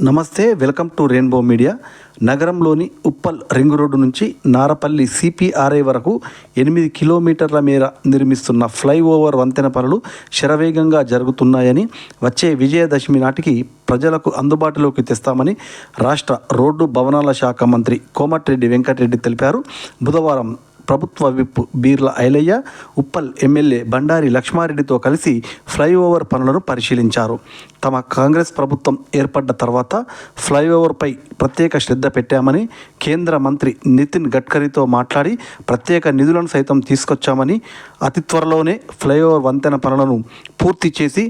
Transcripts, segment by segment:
నమస్తే, welcome to rainbow media. నగరంలోని Uppal ring road నుంచి నారపల్లి సిపిఆర్ఐ వరకు 8 కిలోమీటర్ల మేర నిర్మిస్తున్న ఫ్లైఓవర్ వంతెన పనులు శరవేగంగా జరుగుతున్నాయని, వచ్చే విజయదశమి నాటికి ప్రజలకు అందుబాటులోకి తెస్తామని రాష్ట్ర రోడ్డు భవనాల శాఖ మంత్రి కోమటిరెడ్డి వెంకటరెడ్డి తెలిపారు. బుధవారం ప్రభుత్వ విప్ బీర్ల ఐలయ్య, ఉప్పల్ ఎమ్మెల్యే బండారి లక్ష్మారెడ్డితో కలిసి ఫ్లైఓవర్ పనులను పరిశీలించారు. తమ కాంగ్రెస్ ప్రభుత్వం ఏర్పడ్డ తర్వాత ఫ్లైఓవర్పై ప్రత్యేక శ్రద్ధ పెట్టామని, కేంద్ర మంత్రి నితిన్ గడ్కరీతో మాట్లాడి ప్రత్యేక నిధులను సైతం తీసుకొచ్చామని, అతి త్వరలోనే ఫ్లైఓవర్ వంతెన పనులను పూర్తి చేసి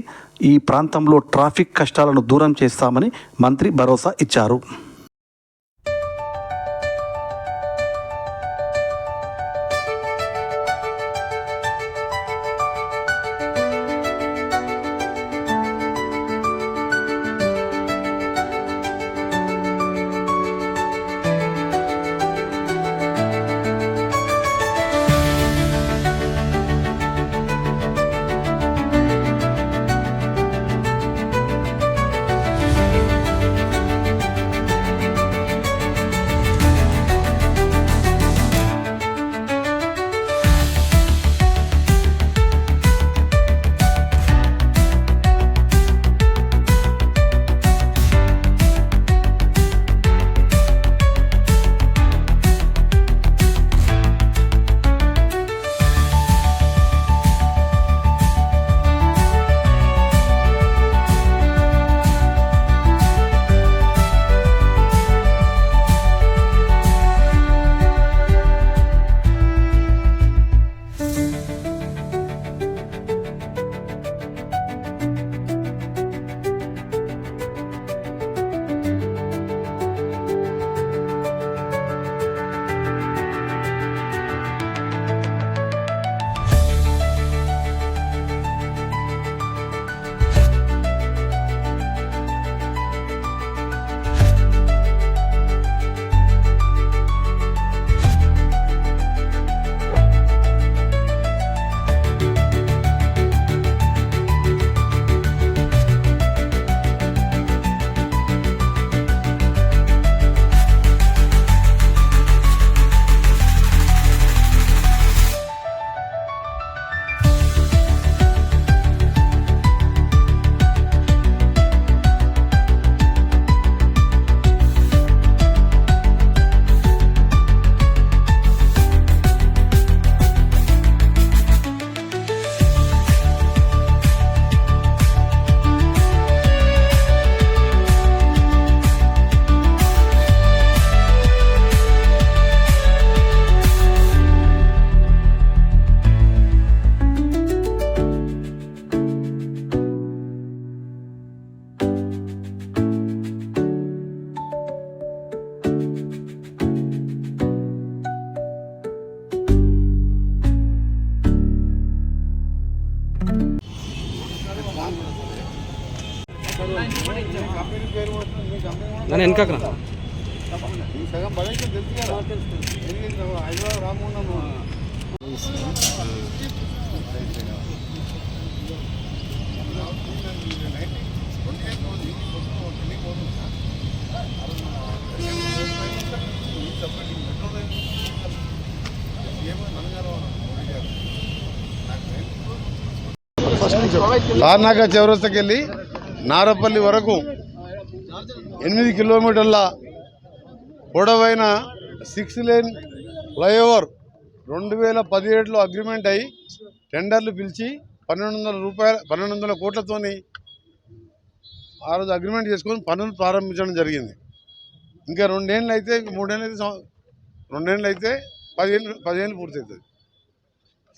ఈ ప్రాంతంలో ట్రాఫిక్ కష్టాలను దూరం చేస్తామని మంత్రి భరోసా ఇచ్చారు. నన్ను వెనకకు రా. తార్నాక చౌరస్తాకి వెళ్ళి నారపల్లి వరకు 8 కిలోమీటర్ల పొడవైన 6 లేన్ ఫ్లైఓవర్ 2017లో అగ్రిమెంట్ అయ్యి టెండర్లు పిలిచి 1200 కోట్లతోని ఆ రోజు అగ్రిమెంట్ చేసుకొని పనులు ప్రారంభించడం జరిగింది. ఇంకా 2 ఏళ్ళు అయితే 3 ఏళ్ళు అయితే 10 ఏళ్ళు పూర్తవుతుంది.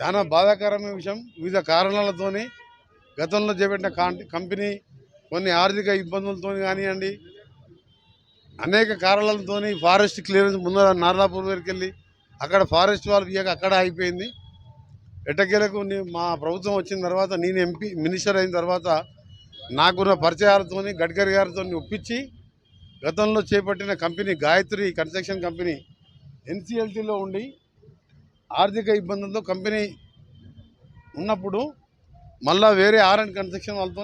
చాలా బాధాకరమైన విషయం. వివిధ కారణాలతోని గతంలో చేపట్టిన కంపెనీ కొన్ని ఆర్థిక ఇబ్బందులతో కానివ్వండి, అనేక కారణాలతో ఫారెస్ట్ క్లియరెన్స్ ముందర నార్లాపూర్ వరకు వెళ్ళి అక్కడ ఫారెస్ట్ వాళ్ళు ఇయ్యక అక్కడ అయిపోయింది. ఎట్టకేలకు మా ప్రభుత్వం వచ్చిన తర్వాత, నేను ఎంపీ మినిస్టర్ అయిన తర్వాత నాకున్న పరిచయాలతో గడ్కరీ గారితో ఒప్పించి గతంలో చేపట్టిన కంపెనీ గాయత్రి కన్స్ట్రక్షన్ కంపెనీ ఎన్సిఎల్టీలో ఉండి ఆర్థిక ఇబ్బందులతో కంపెనీ ఉన్నప్పుడు మళ్ళా వేరే ఆర్ అండ్ కన్స్ట్రక్షన్ వాళ్ళతో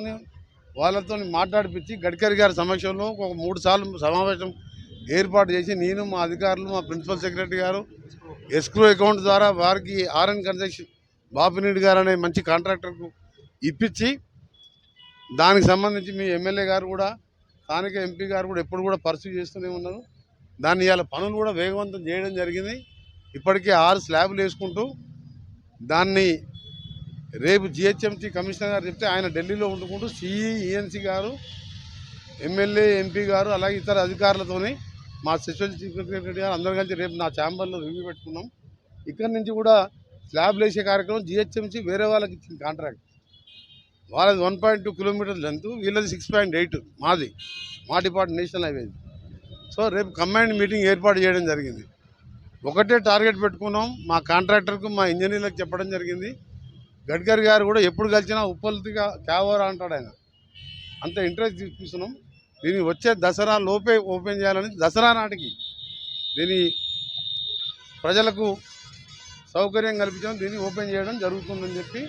వాళ్ళతో మాట్లాడిపించి గడ్కరీ గారి సమక్షంలో ఒక 3 సార్లు సమావేశం ఏర్పాటు చేసి నేను మా అధికారులు మా ప్రిన్సిపల్ సెక్రటరీ గారు ఎస్క్రో అకౌంట్ ద్వారా వారికి ఆర్ఎన్ కన్స్ట్రక్షన్ బాపినీడి గారు అనే మంచి కాంట్రాక్టర్కు ఇప్పించి దానికి సంబంధించి మీ ఎమ్మెల్యే గారు కూడా స్థానిక ఎంపీ గారు కూడా ఎప్పుడు కూడా పర్సూ చేస్తూనే ఉన్నారు. దాన్ని ఇవాళ పనులు కూడా వేగవంతం చేయడం జరిగింది. ఇప్పటికే 6 స్లాబ్లు వేసుకుంటూ దాన్ని రేపు జిహెచ్ఎంసీ కమిషనర్ గారు చెప్తే ఆయన ఢిల్లీలో ఉండుకుంటూ సిఈ ఈఎన్సీ గారు ఎమ్మెల్యే ఎంపీ గారు అలాగే ఇతర అధికారులతోని మా స్పెషల్ చీఫ్ సెక్రటరీ గారు అందరి కలిసి రేపు నా ఛాంబర్లో రివ్యూ పెట్టుకున్నాం. ఇక్కడి నుంచి కూడా స్లాబ్లు వేసే కార్యక్రమం జిహెచ్ఎంసీ వేరే వాళ్ళకి ఇచ్చిన కాంట్రాక్ట్. వాళ్ళది 1.2 కిలోమీటర్స్ లెంత్, వీళ్ళది 6.8 మాది మా డిపార్ట్మెంట్ నేషనల్ హైవే. సో రేపు కంబైన్డ్ మీటింగ్ ఏర్పాటు చేయడం జరిగింది. ఒకటే టార్గెట్ పెట్టుకున్నాం. మా కాంట్రాక్టర్కు మా ఇంజనీర్లకు చెప్పడం జరిగింది. గడ్కరీ గారు కూడా ఎప్పుడు కలిసినా ఉప్పల్తిగా క్యావోరా అంటాడు ఆయన. అంత ఇంట్రెస్ట్ చూపిస్తున్నాం. దీన్ని వచ్చే దసరా లోపే ఓపెన్ చేయాలని, దసరా నాటికి దీని ప్రజలకు సౌకర్యం కల్పించడం, దీన్ని ఓపెన్ చేయడం జరుగుతుందని చెప్పి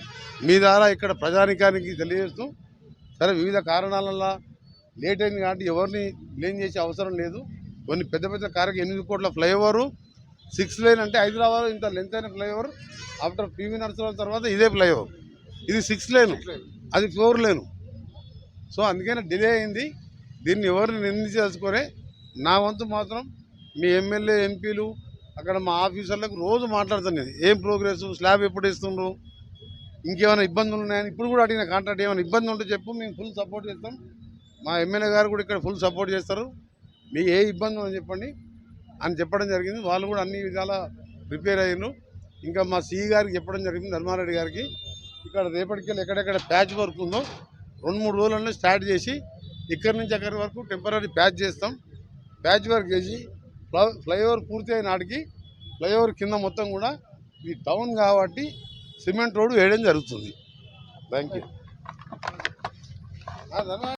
మీ ద్వారా ఇక్కడ ప్రజానికానికి తెలియజేస్తూ, సరే వివిధ కారణాల వల్ల లేట్ అయింది కాబట్టి ఎవరిని బ్లేమ్ చేసే అవసరం లేదు. కొన్ని పెద్ద పెద్ద 8 కోట్ల ఫ్లైఓవరు 6 లేన్ అంటే హైదరాబాద్ ఇంత లెంత్ అయిన ఫ్లైఓవర్ ఆఫ్టర్ పివి నరసింహరావు తర్వాత ఇదే ఫ్లైఓవర్. ఇది 6 లేను, అది 4 లేను. సో అందుకనే డిలే అయింది. దీన్ని ఎవరిని నిందించదలుచుకోరే. నా వంతు మాత్రం మీ ఎమ్మెల్యే ఎంపీలు అక్కడ మా ఆఫీసర్లకు రోజు మాట్లాడుతాను నేను. ఏం ప్రోగ్రెస్, స్లాబ్ ఎప్పుడు ఇస్తుండ్రు, ఇంకేమైనా ఇబ్బందులు ఉన్నాయని ఇప్పుడు కూడా అడిగిన కాంట్రాక్ట్ ఏమైనా ఇబ్బంది ఉంటే చెప్పు, మేము ఫుల్ సపోర్ట్ చేస్తాం. మా ఎమ్మెల్యే గారు కూడా ఇక్కడ ఫుల్ సపోర్ట్ చేస్తారు. మీకు ఏ ఇబ్బంది ఉందని చెప్పండి అని చెప్పడం జరిగింది. వాళ్ళు కూడా అన్ని విధాల ప్రిపేర్ అయ్యారు. ఇంకా మా సిఈ గారికి చెప్పడం జరిగింది, ధర్మారెడ్డి గారికి, ఇక్కడ రేపటికెళ్ళి ఎక్కడెక్కడ ప్యాచ్ వర్క్ ఉందో 2-3 రోజులలో స్టార్ట్ చేసి ఇక్కడి నుంచి అక్కడి వరకు టెంపరీ ప్యాచ్ చేస్తాం. ప్యాచ్ వర్క్ చేసి ఫ్లైఓవర్ పూర్తి అయిన నాటికి ఫ్లైఓవర్ కింద మొత్తం కూడా ఈ టౌన్ కాబట్టి సిమెంట్ రోడ్డు వేయడం జరుగుతుంది. Thank you.